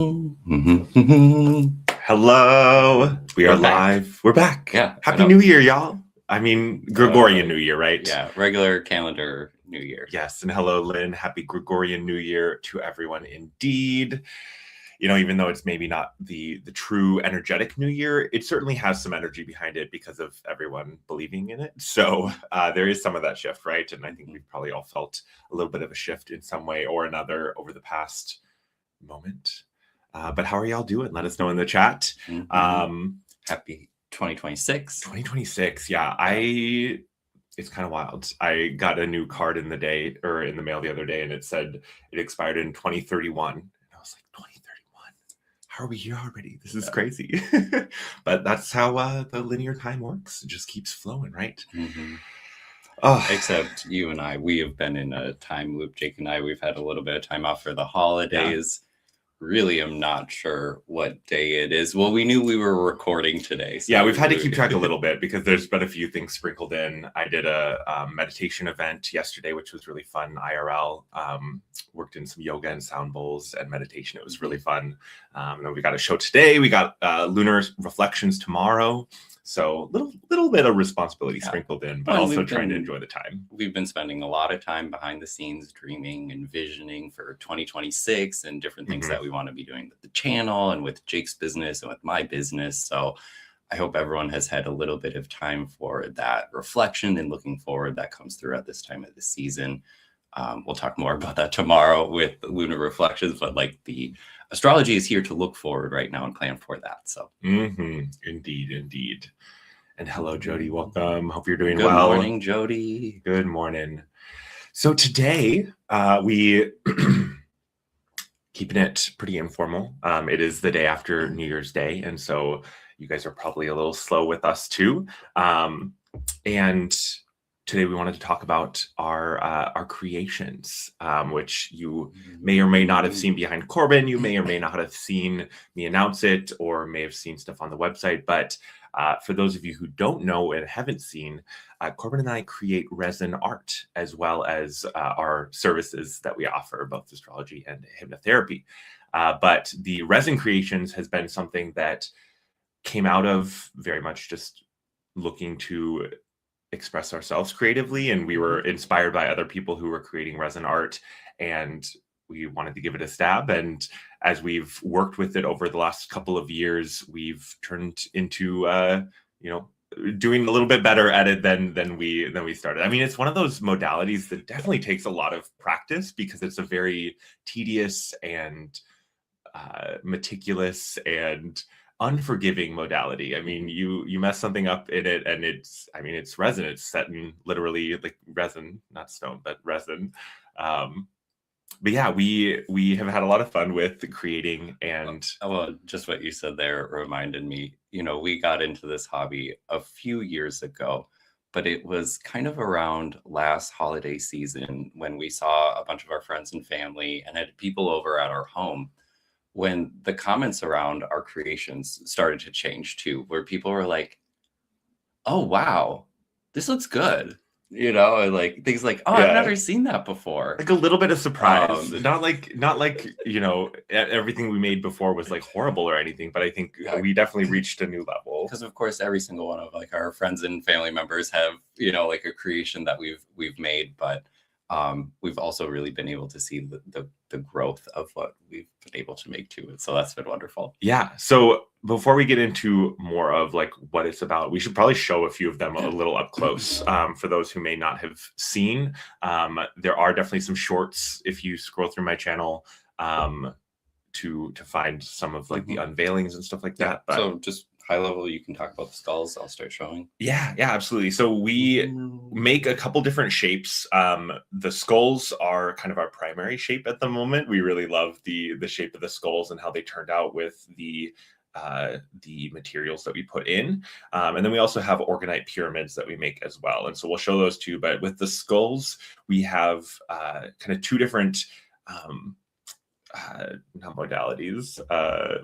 Hello. We are We're back. live. We're back. Yeah, I Happy know. New Year, y'all. I mean, Gregorian New Year, right? Yeah, regular calendar New Year. Yes. And hello, Lynn. Happy Gregorian New Year to everyone indeed. You know, even though it's maybe not the true energetic New Year, it certainly has some energy behind it because of everyone believing in it. So there is some of that shift, right? And I think we've probably all felt a little bit of a shift in some way or another over the past moment. But how are y'all doing? Let us know in the chat. Happy 2026. 2026. Yeah, it's kind of wild. I got a new card in the mail the other day, and it said it expired in 2031. And I was like, 2031? How are we here already? This is crazy. But that's how the linear time works. It just keeps flowing, right? Except you and I, we have been in a time loop. Jake and I, we've had a little bit of time off for the holidays. Really am not sure what day it is. Well, we knew we were recording today. So yeah, we've had to keep track a little bit because there's been a few things sprinkled in. I did a meditation event yesterday, which was really fun, IRL. Worked in some yoga and sound bowls and meditation. It was really fun. And then we got a show today. We got lunar reflections tomorrow. So little bit of responsibility sprinkled in, but also trying to enjoy the time. We've been spending a lot of time behind the scenes dreaming and visioning for 2026 and different things that we want to be doing with the channel and with Jake's business and with my business. So I hope everyone has had a little bit of time for that reflection and looking forward. That comes through at this time of the season. We'll talk more about that tomorrow with lunar reflections, but like the astrology is here to look forward right now and plan for that. So indeed. And hello, Jody. Welcome. Hope you're doing well. Good morning, Jody. Good morning. So today we keeping it pretty informal. It is the day after New Year's Day, and so you guys are probably a little slow with us too. And today we wanted to talk about our creations, which you may or may not have seen behind Corbin. You may or may not have seen me announce it, or may have seen stuff on the website. But for those of you who don't know and haven't seen, Corbin and I create resin art, as well as our services that we offer, both astrology and hypnotherapy. But the resin creations has been something that came out of very much just looking to express ourselves creatively, and we were inspired by other people who were creating resin art, and we wanted to give it a stab. And as we've worked with it over the last couple of years, we've turned into doing a little bit better at it than we started. I mean, it's one of those modalities that definitely takes a lot of practice because it's a very tedious and meticulous and unforgiving modality. I mean, you mess something up in it, and it's resin. It's set in literally like resin, not stone, but resin. But yeah, we have had a lot of fun with creating. And well, just what you said there reminded me, we got into this hobby a few years ago, but it was kind of around last holiday season when we saw a bunch of our friends and family and had people over at our home, when the comments around our creations started to change too, where people were like, oh, wow, this looks good. And like things like, oh, yeah, I've never seen that before. Like a little bit of surprise. Not like everything we made before was like horrible or anything, but I think we definitely reached a new level. Because of course, every single one of like our friends and family members have, like a creation that we've made, but we've also really been able to see the growth of what we've been able to make to it. So that's been wonderful. Yeah. So before we get into more of like what it's about, we should probably show a few of them a little up close. For those who may not have seen, there are definitely some shorts if you scroll through my channel to find some of like the unveilings and stuff like that. But so just high level, you can talk about the skulls. I'll start showing. Yeah, absolutely. So we make a couple different shapes. The skulls are kind of our primary shape at the moment. We really love the shape of the skulls and how they turned out with the materials that we put in. And then we also have Orgonite pyramids that we make as well. And so we'll show those too. But with the skulls, we have kind of two different not modalities,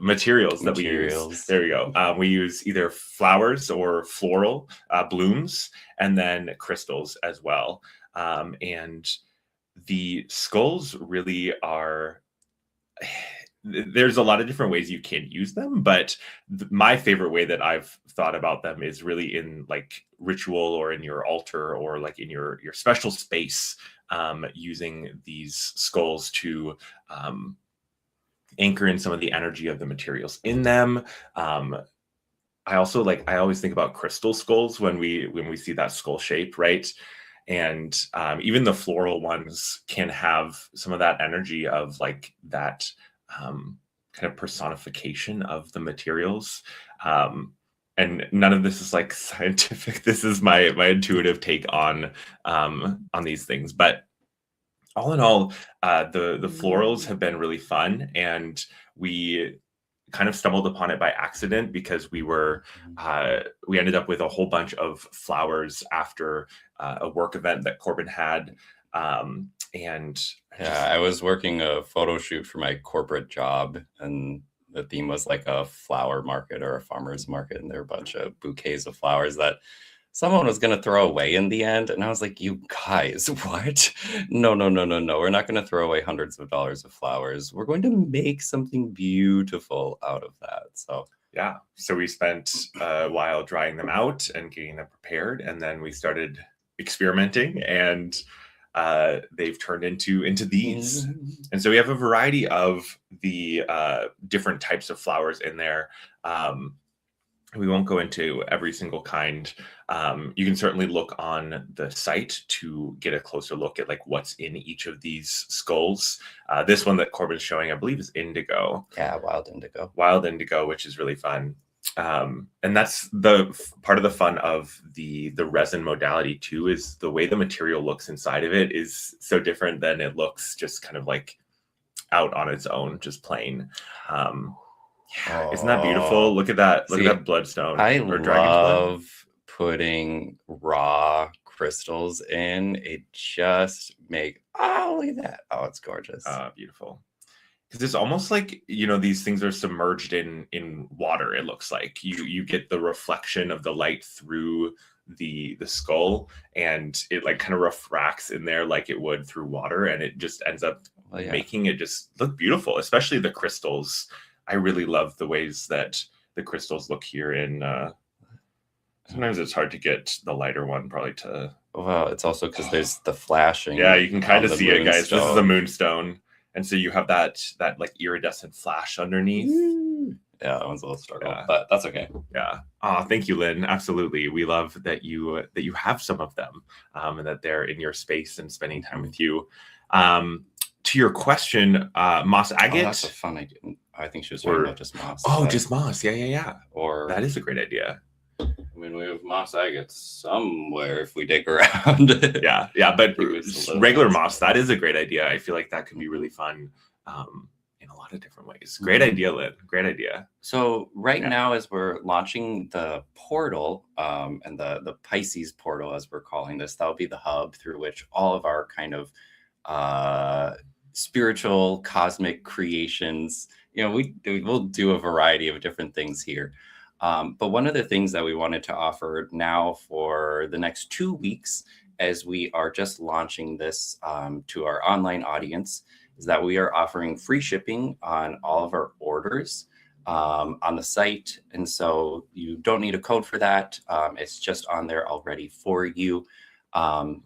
materials that we use. There we go. We use either flowers or floral blooms, and then crystals as well. And the skulls really are, there's a lot of different ways you can use them, but my favorite way that I've thought about them is really in like ritual or in your altar or like in your special space, using these skulls to anchor in some of the energy of the materials in them. I also I always think about crystal skulls when we see that skull shape, right? And even the floral ones can have some of that energy of like that kind of personification of the materials. And none of this is like scientific. This is my intuitive take on these things. But all in all, the florals have been really fun, and we kind of stumbled upon it by accident because we ended up with a whole bunch of flowers after a work event that Corbin had. And I was working a photo shoot for my corporate job, and the theme was like a flower market or a farmer's market, and there were a bunch of bouquets of flowers that someone was going to throw away in the end. And I was like, you guys, what? No. We're not going to throw away hundreds of dollars of flowers. We're going to make something beautiful out of that. So yeah. So we spent a while drying them out and getting them prepared. And then we started experimenting, and they've turned into these. And so we have a variety of the different types of flowers in there. We won't go into every single kind. You can certainly look on the site to get a closer look at like what's in each of these skulls. This one that Corbin's showing, I believe, is indigo. Yeah, wild indigo. Wild indigo, which is really fun. And that's the part of the fun of the resin modality too, is the way the material looks inside of it is so different than it looks just kind of like out on its own, just plain. Yeah, isn't that beautiful? Look at that. Look at that bloodstone. I love putting raw crystals in. It just look at that. Oh, it's gorgeous. Beautiful. Because it's almost like, these things are submerged in water. It looks like you get the reflection of the light through the skull, and it like kind of refracts in there like it would through water, and it just ends up making it just look beautiful, especially the crystals. I really love the ways that the crystals look here in sometimes it's hard to get the lighter one probably to. Well, it's also because there's the flashing. Yeah, you can kind of see it, guys. This is a moonstone. And so you have that like iridescent flash underneath. Yeah, that one's a little struggle, but that's okay. Yeah. Thank you, Lynn. Absolutely. We love that you have some of them, and that they're in your space and spending time with you. To your question, moss agate. That's a fun idea. I think she was talking about just moss. Just moss. Yeah. Or that is a great idea. I mean, we have moss agates somewhere if we dig around. yeah, but regular moss, that is a great idea. I feel like that could be really fun in a lot of different ways. Great idea, Lynn. Great idea. So now, as we're launching the portal, and the Pisces portal, as we're calling this, that'll be the hub through which all of our kind of spiritual cosmic creations, we'll do a variety of different things here. But one of the things that we wanted to offer now for the next 2 weeks, as we are just launching this to our online audience, is that we are offering free shipping on all of our orders on the site. And so you don't need a code for that. It's just on there already for you.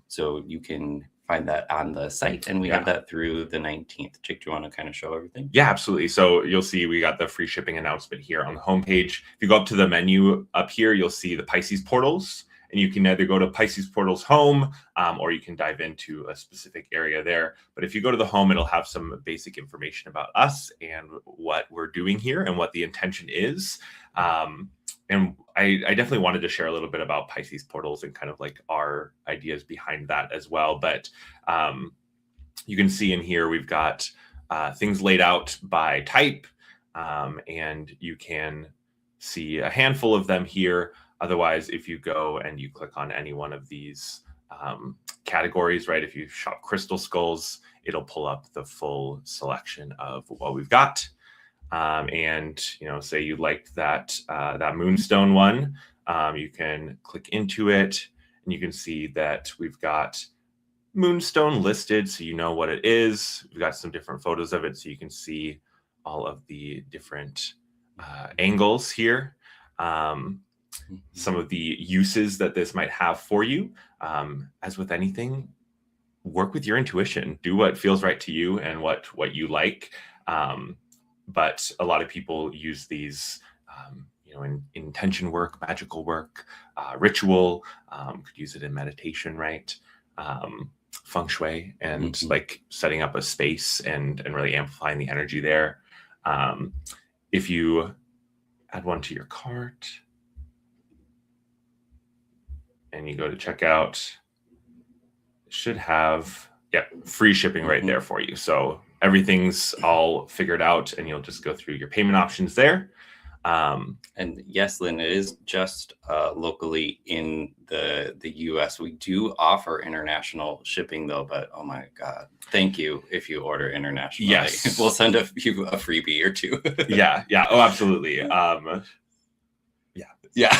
So you can find that on the site, and we have that through the 19th. Jake, do you want to kind of show everything? Yeah, absolutely. So you'll see we got the free shipping announcement here on the homepage. If you go up to the menu up here, you'll see the Pisces portals, and you can either go to Pisces portals home, or you can dive into a specific area there. But if you go to the home, it'll have some basic information about us and what we're doing here and what the intention is. And I definitely wanted to share a little bit about Pisces portals and kind of like our ideas behind that as well. But you can see in here, we've got things laid out by type, and you can see a handful of them here. Otherwise, if you go and you click on any one of these categories, right, if you shop crystal skulls, it'll pull up the full selection of what we've got. And say you liked that moonstone one, you can click into it, and you can see that we've got moonstone listed, so you know what it is. We've got some different photos of it, so you can see all of the different angles here. Some of the uses that this might have for you. As with anything, work with your intuition. Do what feels right to you and what you like. But a lot of people use these, in intention work, magical work, ritual. Could use it in meditation, right? Feng shui, and like setting up a space and really amplifying the energy there. If you add one to your cart and you go to checkout, it should have free shipping right there for you. So everything's all figured out, and you'll just go through your payment options there. And yes, Lynn, it is just locally in the US. We do offer international shipping though, but oh my God, thank you if you order internationally. Yes. We'll send you a freebie or two. Yeah. Oh, absolutely. Yeah.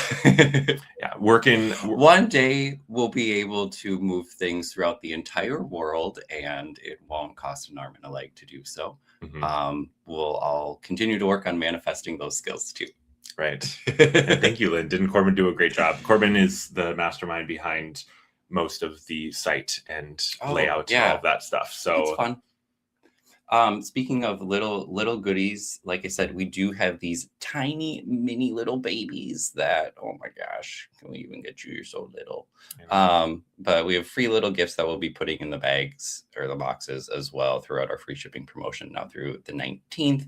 Working. One day we'll be able to move things throughout the entire world, and it won't cost an arm and a leg to do so. We'll all continue to work on manifesting those skills too. Right. And thank you, Lynn. Didn't Corbin do a great job? Corbin is the mastermind behind most of the site and layout and all of that stuff. So it's fun. Speaking of little goodies, like I said, we do have these tiny mini little babies that, oh my gosh, can we even get you? You're so little. But we have free little gifts that we'll be putting in the bags or the boxes as well throughout our free shipping promotion now through the 19th.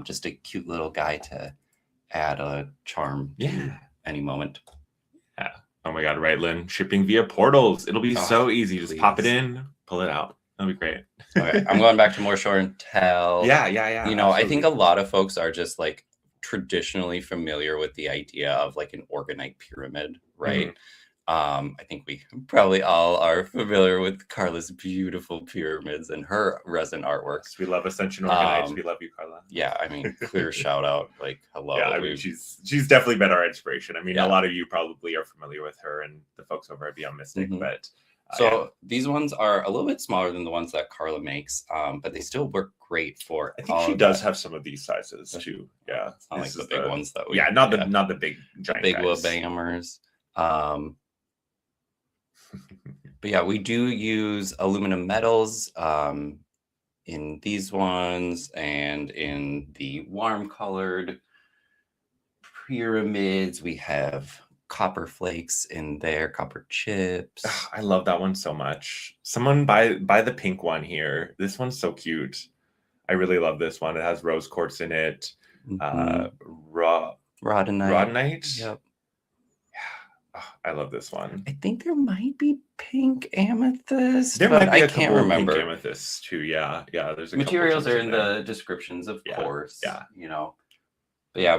Just a cute little guy to add a charm to any moment. Yeah. Oh my God, right, Lynn? Shipping via portals. It'll be so easy. Just pop it in, pull it out. That'll be great. Okay, I'm going back to more show and tell. Yeah. Absolutely. I think a lot of folks are just like traditionally familiar with the idea of like an Orgonite pyramid, right? I think we probably all are familiar with Carla's beautiful pyramids and her resin artworks. We love Ascension Orgonite. We love you, Carla. Yeah, I mean, clear shout out, like hello. Yeah, I mean, she's definitely been our inspiration. I mean, a lot of you probably are familiar with her and the folks over at Beyond Mystic, but. These ones are a little bit smaller than the ones that Carla makes, but they still work great for. I think she does have some of these sizes too. Yeah, it's not like the big ones that we. Yeah, not the big giant. Big Wabammers. But yeah, we do use aluminum metals in these ones and in the warm colored pyramids. We have copper flakes in there, copper chips. I love that one so much. Someone buy the pink one here. This one's so cute. I really love this one. It has rose quartz in it. Rhodonite. Yep. Yeah. I love this one. I think there might be pink amethyst. There might be I can't remember. Pink amethyst too. Yeah. There's materials are in the descriptions, of course. Yeah. But yeah,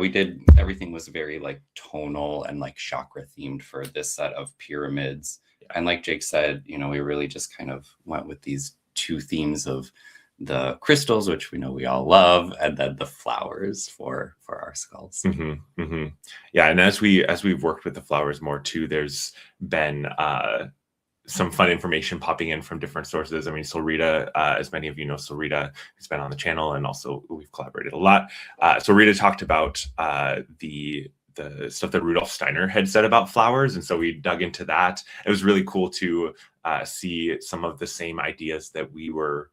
everything was very like tonal and like chakra themed for this set of pyramids. Yeah. And like Jake said, we really just kind of went with these two themes of the crystals, which we know we all love, and then the flowers for our skulls. Yeah, and as we've worked with the flowers more too, there's been some fun information popping in from different sources. I mean, Solrita, as many of you know, Solrita has been on the channel, and also we've collaborated a lot. Solrita talked about the stuff that Rudolf Steiner had said about flowers, and so we dug into that. It was really cool to see some of the same ideas that we were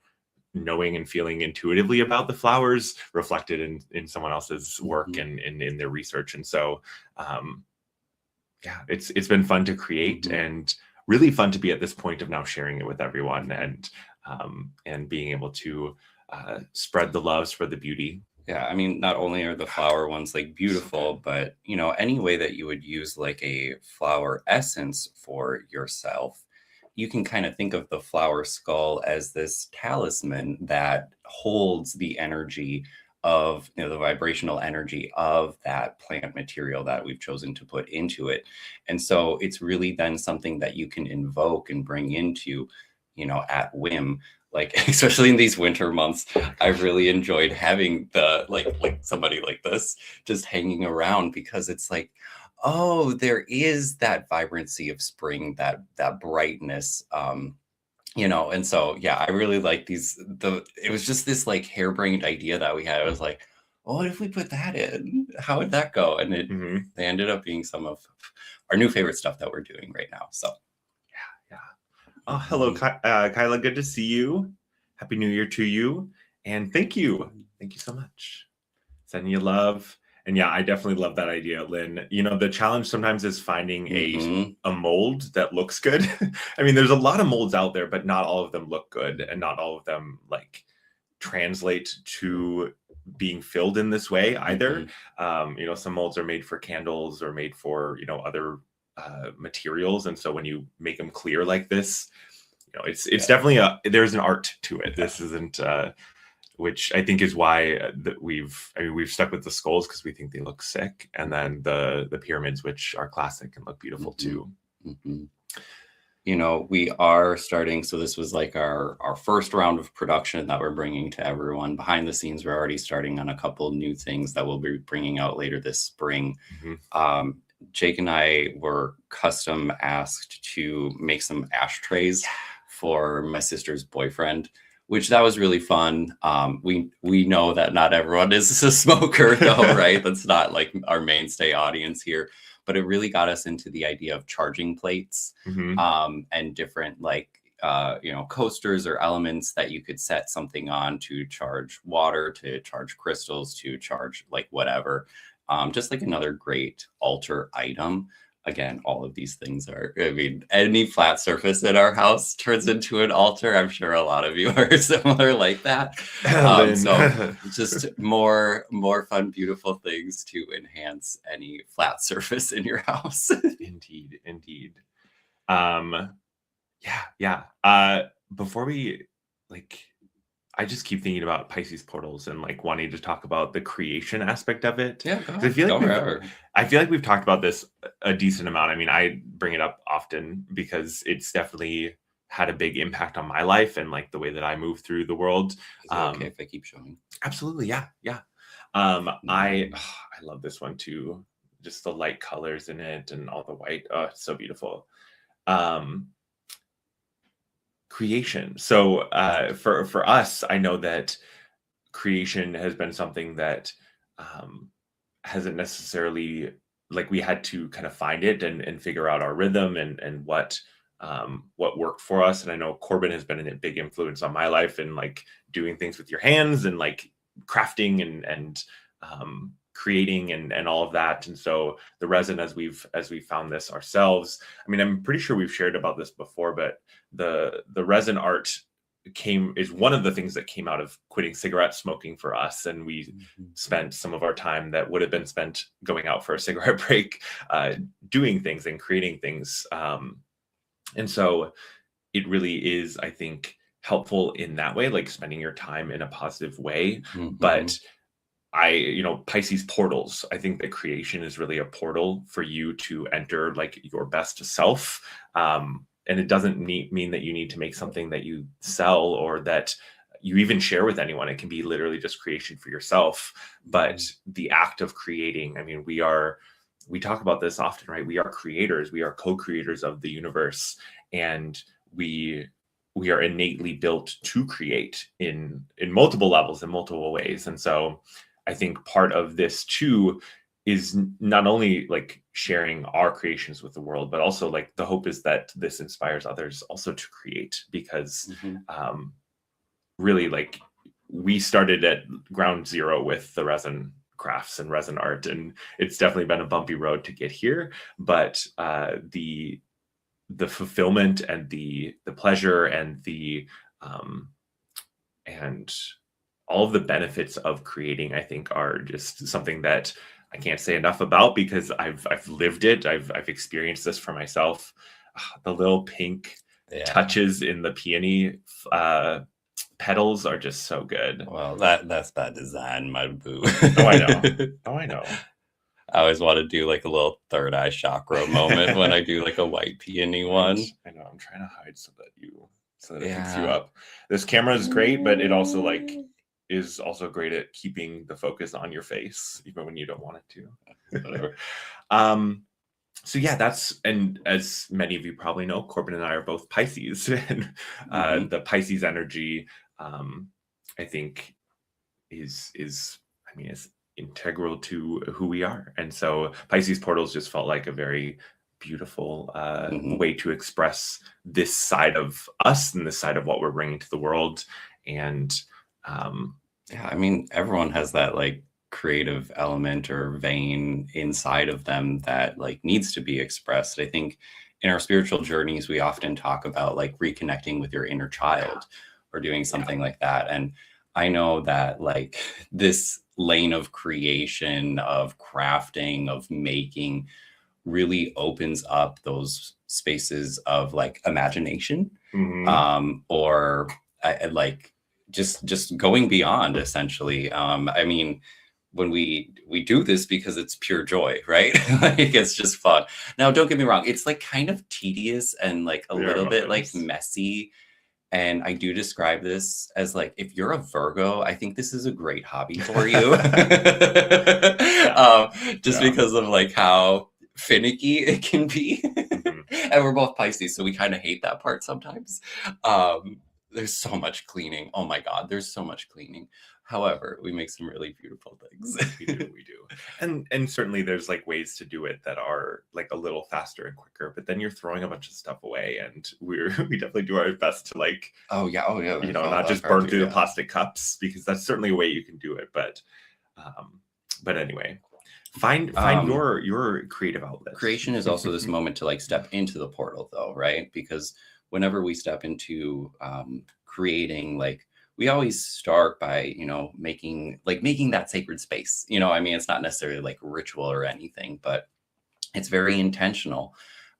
knowing and feeling intuitively about the flowers reflected in someone else's work and in their research. And so, it's been fun to create and really fun to be at this point of now sharing it with everyone and being able to spread the loves for the beauty. Yeah, I mean, not only are the flower ones like beautiful, but any way that you would use like a flower essence for yourself, you can kind of think of the flower skull as this talisman that holds the energy of the vibrational energy of that plant material that we've chosen to put into it. And so it's really then something that you can invoke and bring into, at whim. Like, especially in these winter months, I've really enjoyed having the like somebody like this just hanging around, because it's like, oh, there is that vibrancy of spring, that brightness And so, yeah, I really like it was just this like harebrained idea that we had. I was like, well, what if we put that in? How would that go? And they ended up being some of our new favorite stuff that we're doing right now. So, yeah. Oh, hello, Kyla. Good to see you. Happy New Year to you. And thank you. Thank you so much. Sending you love. And yeah, I definitely love that idea, Lynn. The challenge sometimes is finding a mold that looks good. I mean, there's a lot of molds out there, but not all of them look good, and not all of them like translate to being filled in this way either. Some molds are made for candles or made for other materials, and so when you make them clear like this, it's definitely there's an art to it. This isn't which I think is why we've stuck with the skulls, because we think they look sick, and then the pyramids, which are classic and look beautiful too. We are starting, so this was like our first round of production that we're bringing to everyone. Behind the scenes, we're already starting on a couple new things that we'll be bringing out later this spring. Jake and I were custom asked to make some ashtrays for my sister's boyfriend, which that was really fun. We know that not everyone is a smoker though, right? That's not like our mainstay audience here, but it really got us into the idea of charging plates and different coasters or elements that you could set something on to charge water, to charge crystals, to charge like whatever. Just like another great altar item. Again, all of these things any flat surface in our house turns into an altar. I'm sure a lot of you are similar like that. So just more fun, beautiful things to enhance any flat surface in your house. Indeed. Yeah. Before we I just keep thinking about Pisces portals and wanting to talk about the creation aspect of it. Yeah, go ahead. I feel like we've talked about this a decent amount. I mean, I bring it up often because it's definitely had a big impact on my life and the way that I move through the world. Is it okay if I keep showing? Absolutely, yeah. I love this one too. Just the light colors in it and all the white. Oh, it's so beautiful. Creation. So for us, I know that creation has been something that hasn't necessarily we had to kind of find it and figure out our rhythm and what worked for us. And I know Corbin has been a big influence on my life in doing things with your hands and crafting and creating and all of that. And so the resin, as we've found this ourselves, I mean, I'm pretty sure we've shared about this before, but the resin art is one of the things that came out of quitting cigarette smoking for us. And we spent some of our time that would have been spent going out for a cigarette break, doing things and creating things. And so it really is, I think, helpful in that way, spending your time in a positive way. But Pisces portals, I think that creation is really a portal for you to enter your best self. And it doesn't mean that you need to make something that you sell or that you even share with anyone. It can be literally just creation for yourself. But the act of creating, I mean, we talk about this often, right? We are creators. We are co-creators of the universe. And we are innately built to create in multiple levels, in multiple ways. And so I think part of this too is not only sharing our creations with the world, but also the hope is that this inspires others also to create, because really we started at ground zero with the resin crafts and resin art, and it's definitely been a bumpy road to get here, but the fulfillment and the pleasure and the and all of the benefits of creating, I think, are just something that I can't say enough about, because I've lived it. I've experienced this for myself. The little pink touches in the peony petals are just so good. Well, that's bad design, my boo. I know. I always want to do a little third eye chakra moment when I do a white peony one. I know. I'm trying to hide so that it picks you up. This camera is great, but it also is also great at keeping the focus on your face, even when you don't want it to. Whatever. so yeah, and as many of you probably know, Corbin and I are both Pisces, and the Pisces energy, I think, is integral to who we are. And so Pisces portals just felt like a very beautiful way to express this side of us and this side of what we're bringing to the world. And yeah, I mean, everyone has that like creative element or vein inside of them that like needs to be expressed. I think in our spiritual journeys, we often talk about like reconnecting with your inner child or doing something like that. And I know that like this lane of creation, of crafting, of making really opens up those spaces of like imagination, or like just going beyond essentially. I mean, when we do this because it's pure joy, right? Like it's just fun. Now, don't get me wrong, it's like kind of tedious and like a little bit like messy. And I do describe this as like, if you're a Virgo, I think this is a great hobby for you. Just because of like how finicky it can be. And we're both Pisces, so we kind of hate that part sometimes. There's so much cleaning. Oh my God, there's so much cleaning. However, we make some really beautiful things. we do. And certainly there's like ways to do it that are like a little faster and quicker, but then you're throwing a bunch of stuff away, and we definitely do our best to like, not just burn through the plastic cups, because that's certainly a way you can do it. But anyway, find your creative outlet. Creation is also this moment to like step into the portal though, right? Because whenever we step into creating, like we always start by, making that sacred space. I mean, it's not necessarily like ritual or anything, but it's very intentional.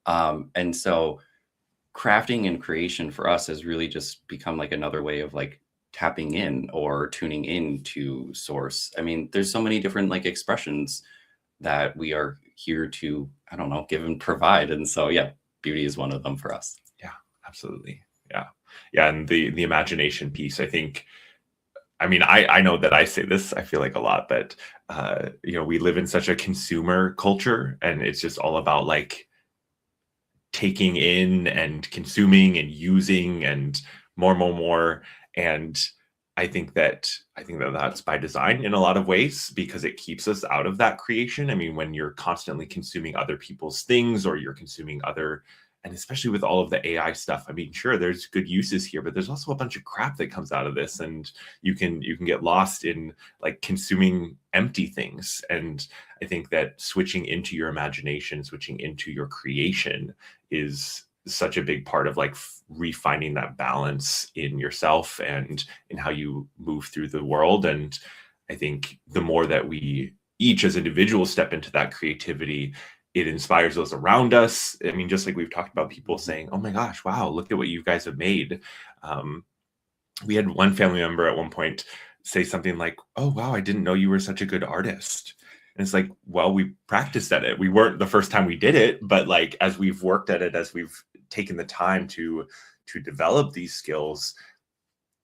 And so crafting and creation for us has really just become like another way of like tapping in or tuning into source. I mean, there's so many different like expressions that we are here to, I don't know, give and provide. And so, yeah, beauty is one of them for us. Yeah, absolutely. Yeah. And the imagination piece, I think, I mean, I know that I say this, I feel like a lot, but, we live in such a consumer culture, and it's just all about like taking in and consuming and using and more. And I think that that's by design in a lot of ways, because it keeps us out of that creation. I mean, when you're constantly consuming other people's things, or you're consuming and especially with all of the AI stuff, I mean, sure, there's good uses here, but there's also a bunch of crap that comes out of this, and you can get lost in like consuming empty things. And I think that switching into your imagination, switching into your creation is such a big part of like refining that balance in yourself and in how you move through the world. And I think the more that we each as individuals step into that creativity, it inspires those around us. I mean, just like we've talked about, people saying, oh my gosh, wow, look at what you guys have made. We had one family member at one point say something like, oh, wow, I didn't know you were such a good artist. And it's like, well, we practiced at it. We weren't the first time we did it, but like, as we've worked at it, as we've taken the time to develop these skills,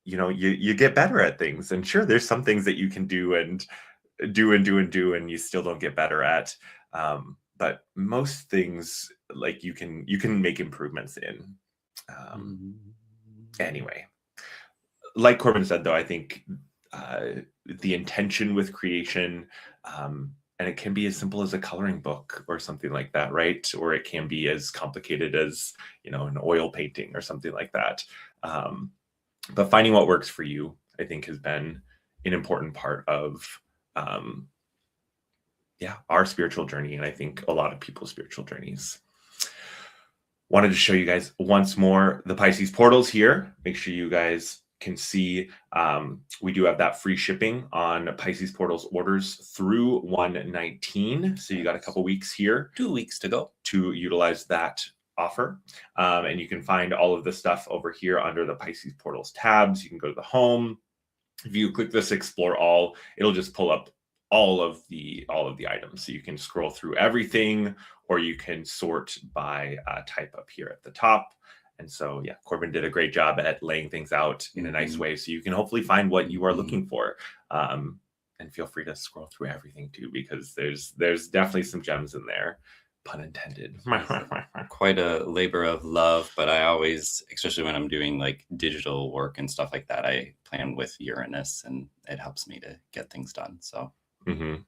you get better at things. And sure, there's some things that you can do and you still don't get better at. But most things, like you can make improvements in. Anyway, like Corbin said, though, I think the intention with creation, and it can be as simple as a coloring book or something like that, right? Or it can be as complicated as, an oil painting or something like that. But finding what works for you, I think, has been an important part of our spiritual journey, and I think a lot of people's spiritual journeys. Wanted to show you guys once more the Pisces portals here. Make sure you guys can see we do have that free shipping on Pisces portals orders through 1/19. So you got a couple weeks here, 2 weeks to go, to utilize that offer. And you can find all of the stuff over here under the Pisces portals tabs. You can go to the home. If you click this explore all, it'll just pull up all of the items. So you can scroll through everything, or you can sort by type up here at the top. And so, yeah, Corbin did a great job at laying things out in a nice way, so you can hopefully find what you are looking for. And feel free to scroll through everything too, because there's definitely some gems in there. Pun intended. Quite a labor of love, but I always, especially when I'm doing like digital work and stuff like that, I plan with Uranus, and it helps me to get things done. So. And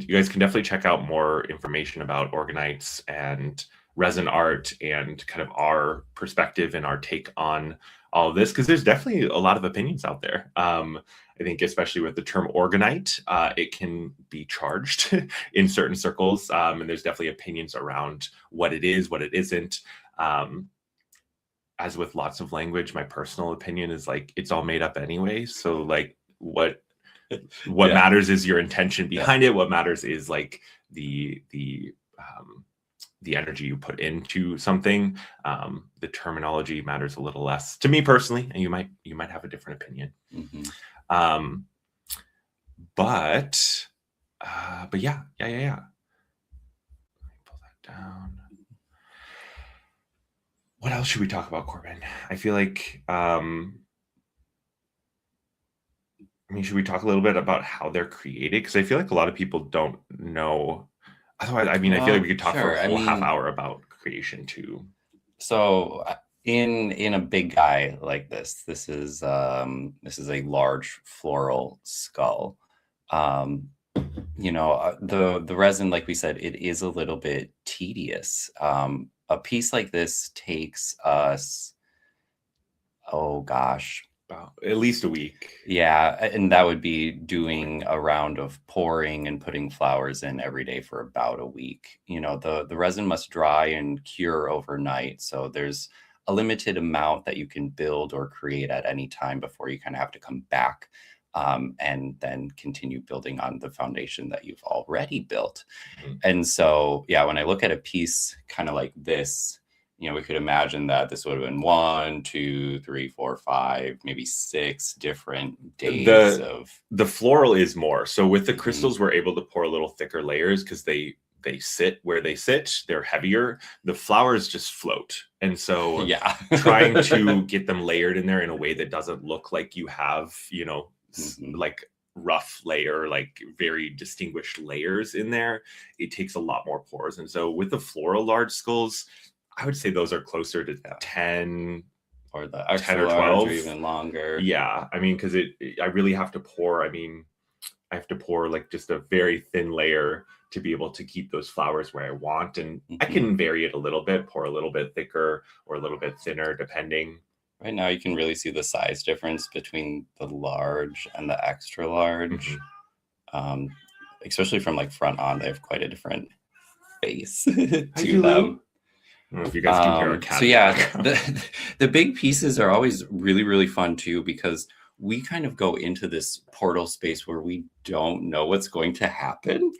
you guys can definitely check out more information about Orgonites and resin art and kind of our perspective and our take on all of this, because there's definitely a lot of opinions out there. I think especially with the term Orgonite, it can be charged in certain circles, and there's definitely opinions around what it is, what it isn't. As with lots of language, my personal opinion is like it's all made up anyway. So like what matters is your intention behind it. What matters is like the energy you put into something. The terminology matters a little less to me personally, and you might have a different opinion. But yeah. Let me pull that down. What else should we talk about, Corbin? I feel like should we talk a little bit about how they're created? Because I feel like a lot of people don't know. Otherwise, I feel like we could talk for a whole half hour about creation too. So in a big guy like this is a large floral skull. The resin, like we said, it is a little bit tedious. A piece like this takes us, about at least a week. Yeah, and that would be doing a round of pouring and putting flowers in every day for about a week. The resin must dry and cure overnight, so there's a limited amount that you can build or create at any time before you kind of have to come back and then continue building on the foundation that you've already built. And so, yeah, when I look at a piece kind of like this, we could imagine that this would have been 1, 2, 3, 4, 5, maybe 6 different days the floral is more. So with the crystals, we're able to pour a little thicker layers because they sit where they sit. They're heavier. The flowers just float. And so trying to get them layered in there in a way that doesn't look like you have, like rough layer, like very distinguished layers in there, it takes a lot more pours. And so with the floral large skulls, I would say those are closer to 10 or the 10 or 12 or even longer. Yeah, because I really have to pour. I have to pour like just a very thin layer to be able to keep those flowers where I want. And I can vary it a little bit, pour a little bit thicker or a little bit thinner, depending. Right now, you can really see the size difference between the large and the extra large. Especially from like front on, they have quite a different face to them. I don't know if you guys can hear a cat. So yeah, the big pieces are always really, really fun too, because we kind of go into this portal space where we don't know what's going to happen.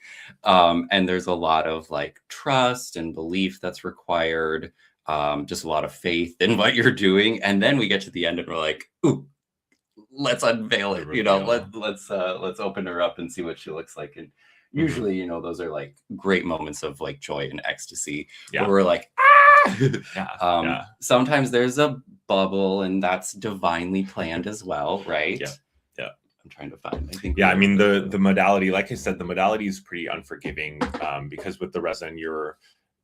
And there's a lot of like trust and belief that's required, just a lot of faith in what you're doing. And then we get to the end and we're like, ooh, let's unveil it. Let's open her up and see what she looks like. And usually, those are like great moments of like joy and ecstasy where we're like, sometimes there's a bubble, and that's divinely planned as well, right? Yeah. I'm trying to find. The modality, like I said, the modality is pretty unforgiving because with the resin, you're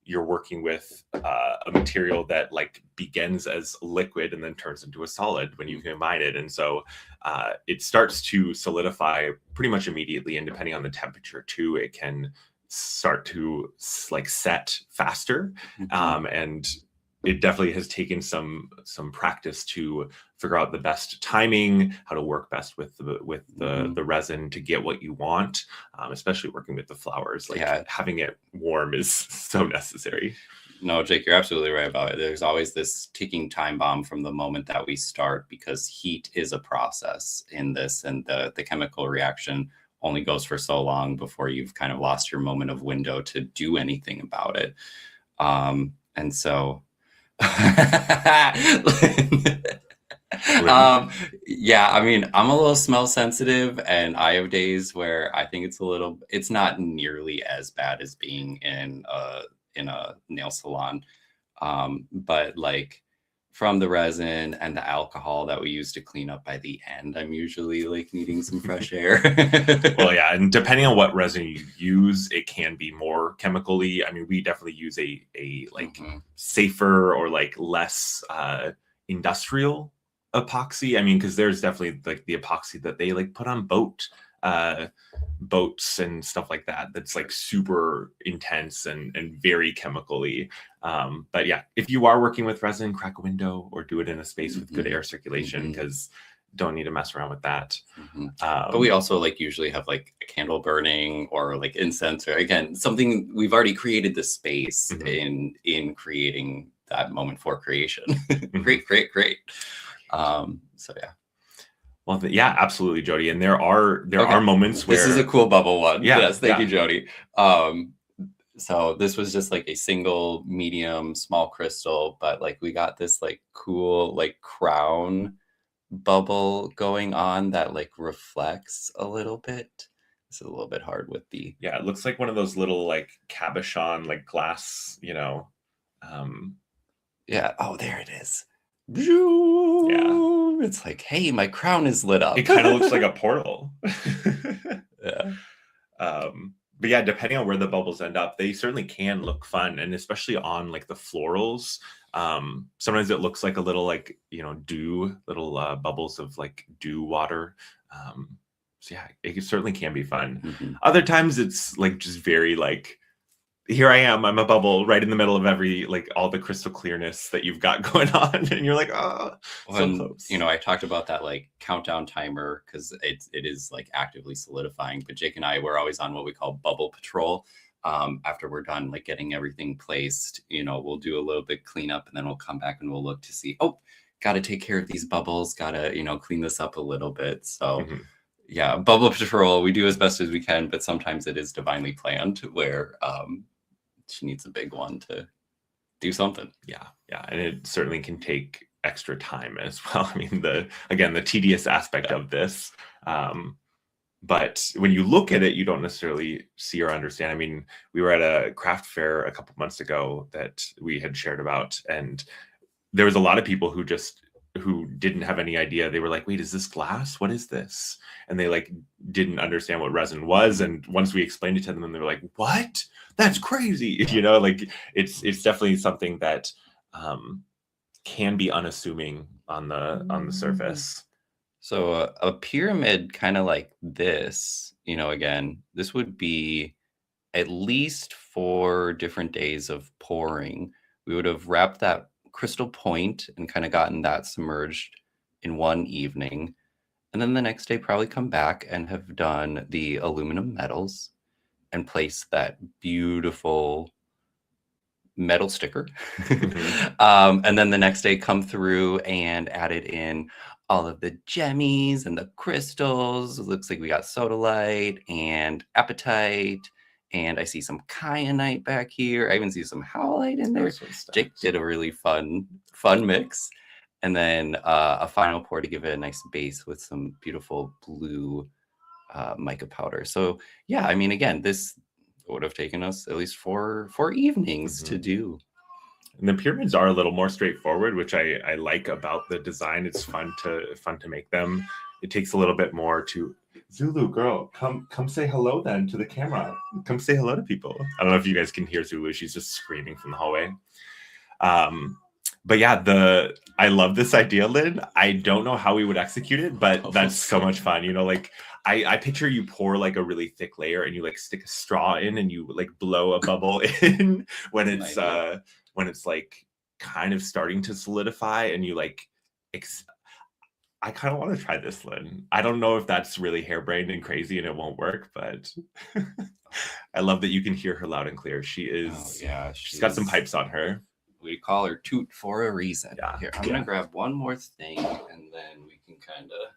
working with a material that like begins as liquid and then turns into a solid when you combine it, and so it starts to solidify pretty much immediately. And depending on the temperature too, it can start to like set faster. And it definitely has taken some practice to figure out the best timing, how to work best with the resin to get what you want, especially working with the flowers. Having it warm is so necessary. No, Jake, you're absolutely right about it. There's always this ticking time bomb from the moment that we start, because heat is a process in this, and the chemical reaction only goes for so long before you've kind of lost your moment of window to do anything about it. And so I'm a little smell sensitive, and I have days where I think it's not nearly as bad as being in a nail salon. But like from the resin and the alcohol that we use to clean up by the end, I'm usually like needing some fresh air. Well, yeah, and depending on what resin you use, it can be more chemically. I mean, we definitely use a like safer or like less industrial epoxy. I mean, because there's definitely like the epoxy that they like put on boats and stuff like that, that's like super intense and very chemically. But yeah, if you are working with resin, crack a window or do it in a space with good air circulation, because don't need to mess around with that. But we also like usually have like a candle burning or like incense, or again something we've already created the space in creating that moment for creation. Great. So yeah. Well, yeah, absolutely, Jody. And there are moments where this is a cool bubble one. Yeah, yes, thank you, Jody. So this was just like a single medium small crystal, but like we got this like cool like crown bubble going on that like reflects a little bit. It's a little bit hard with the it looks like one of those little like cabochon like glass, oh, there it is. Yeah, it's like, hey, my crown is lit up. It kind of looks like a portal. Yeah. But yeah, depending on where the bubbles end up, they certainly can look fun, and especially on like the florals. Sometimes it looks like a little like, little bubbles of like dew water. So yeah, it certainly can be fun. Other times it's like just very like, here I am, I'm a bubble right in the middle of all the crystal clearness that you've got going on, and you're like, oh, so close. I talked about that like countdown timer because it is like actively solidifying, but Jake and I were always on what we call bubble patrol. After we're done like getting everything placed, we'll do a little bit cleanup, and then we'll come back and we'll look to see, got to take care of these bubbles, got to clean this up a little bit. So yeah, bubble patrol, we do as best as we can, but sometimes it is divinely planned where she needs a big one to do something. Yeah, and it certainly can take extra time as well. I mean, the tedious aspect of this. But when you look at it, you don't necessarily see or understand. I mean, we were at a craft fair a couple months ago that we had shared about, and there was a lot of people who didn't have any idea. They were like, wait, is this glass? What is this? And they like didn't understand what resin was. And once we explained it to them, and they were like, what? That's crazy. Like it's definitely something that can be unassuming on the surface. So a pyramid kind of like this, again, this would be at least 4 different days of pouring. We would have wrapped that crystal point and kind of gotten that submerged in one evening. And then the next day probably come back and have done the aluminum metals and place that beautiful metal sticker. And then the next day come through and added in all of the gemmies and the crystals. It looks like we got sodalite and apatite, and I see some kyanite back here. I even see some howlite in there. Jake did a really fun mix. And then a final pour to give it a nice base with some beautiful blue mica powder. So yeah, I mean, again, this would have taken us at least four evenings to do. And the pyramids are a little more straightforward, which I like about the design. It's fun to make them. It takes a little bit more to Zulu girl, come say hello then to the camera. Come say hello to people. I don't know if you guys can hear Zulu. She's just screaming from the hallway. But yeah, I love this idea, Lynn. I don't know how we would execute it, but that's so much fun. Like I picture you pour like a really thick layer and you like stick a straw in and you like blow a bubble in when it's like kind of starting to solidify, and you like I kind of want to try this, Lynn. I don't know if that's really harebrained and crazy and it won't work, but I love that you can hear her loud and clear. She is, she's got some pipes on her. We call her Toot for a reason. Yeah. Here, I'm going to grab one more thing and then we can kind of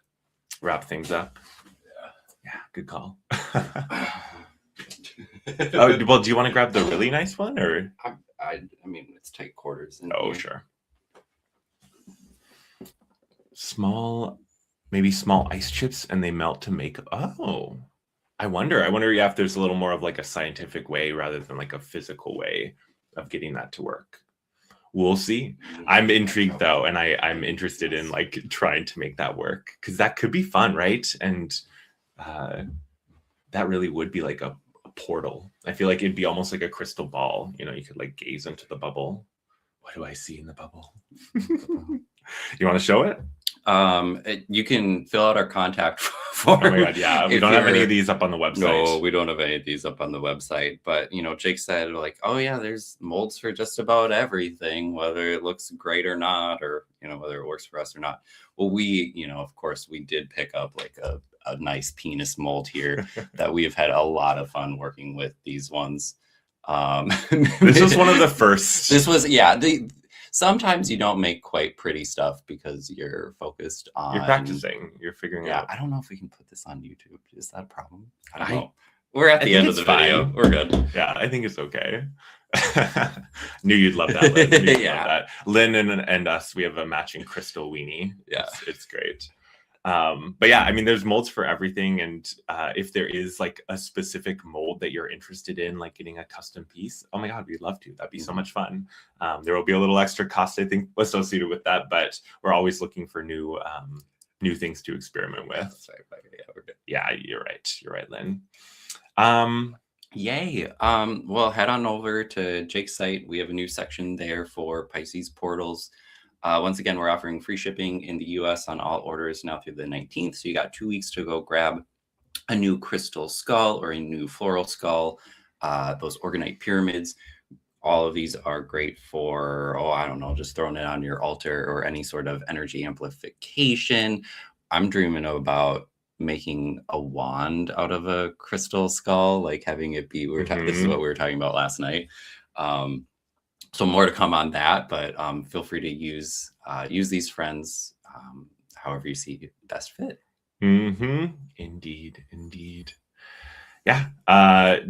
wrap things up. Yeah, good call. Well, do you want to grab the really nice one, or? I mean, it's tight quarters. Oh, sure. Maybe small ice chips, and they melt to make. Oh, I wonder if there's a little more of like a scientific way rather than like a physical way of getting that to work. We'll see. I'm intrigued though, and I'm interested in like trying to make that work, because that could be fun, right? And that really would be like a portal. I feel like it'd be almost like a crystal ball. You know, you could like gaze into the bubble. What do I see in the bubble? You want to show it? You can fill out our contact form. Oh my God, yeah. We don't have any of these up on the website. No, we don't have any of these up on the website. But, you know, Jake said, like, oh, yeah, there's molds for just about everything, whether it looks great or not, or, you know, whether it works for us or not. Well, we, you know, of course, we did pick up like a nice penis mold here that we've had a lot of fun working with these ones. This was one of the first. This was, yeah. Sometimes you don't make quite pretty stuff because you're focused on... You're practicing. You're figuring out. I don't know if we can put this on YouTube. Is that a problem? I don't know. We're at the end of the video. We're good. Yeah, I think it's okay. Knew you'd love that, Lynn. Yeah. Love that. Lynn and us, we have a matching crystal weenie. Yeah. It's great. But yeah, I mean, there's molds for everything. And if there is like a specific mold that you're interested in, like getting a custom piece, oh my God, we'd love to. That'd be so much fun. There will be a little extra cost, I think, associated with that, but we're always looking for new things to experiment with. Sorry, yeah, we're good. Yeah, you're right. You're right, Lynn. Yay. Well, head on over to Jake's site. We have a new section there for Pisces portals. Once again, we're offering free shipping in the US on all orders now through the 19th. So you got 2 weeks to go grab a new crystal skull or a new floral skull, those Orgonite pyramids. All of these are great for, I don't know, just throwing it on your altar or any sort of energy amplification. I'm dreaming about making a wand out of a crystal skull, like having it be, this is what we were talking about last night. So more to come on that, but feel free to use these friends however you see best fit. Indeed. Yeah,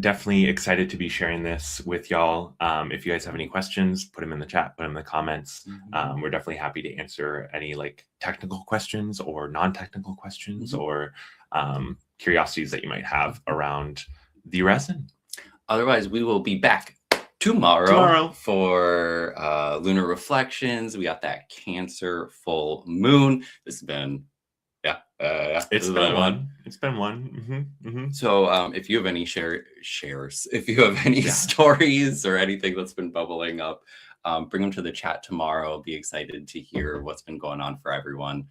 definitely excited to be sharing this with y'all. If you guys have any questions, put them in the chat, put them in the comments. We're definitely happy to answer any like technical questions or non-technical questions or curiosities that you might have around the resin. Otherwise, we will be back tomorrow for lunar reflections. We got that Cancer full moon. This has been it's been one. So if you have any shares, if you have any stories or anything that's been bubbling up, bring them to the chat tomorrow. Be excited to hear what's been going on for everyone,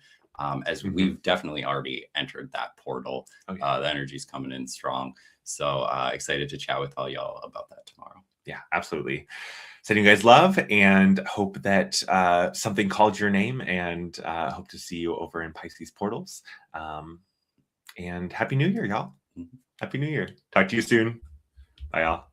as we've definitely already entered that portal. The energy's coming in strong, so excited to chat with all y'all about that tomorrow. Yeah, absolutely. Sending you guys love and hope that something called your name, and hope to see you over in Pisces portals. And Happy New Year, y'all. Happy New Year. Talk to you soon. Bye, y'all.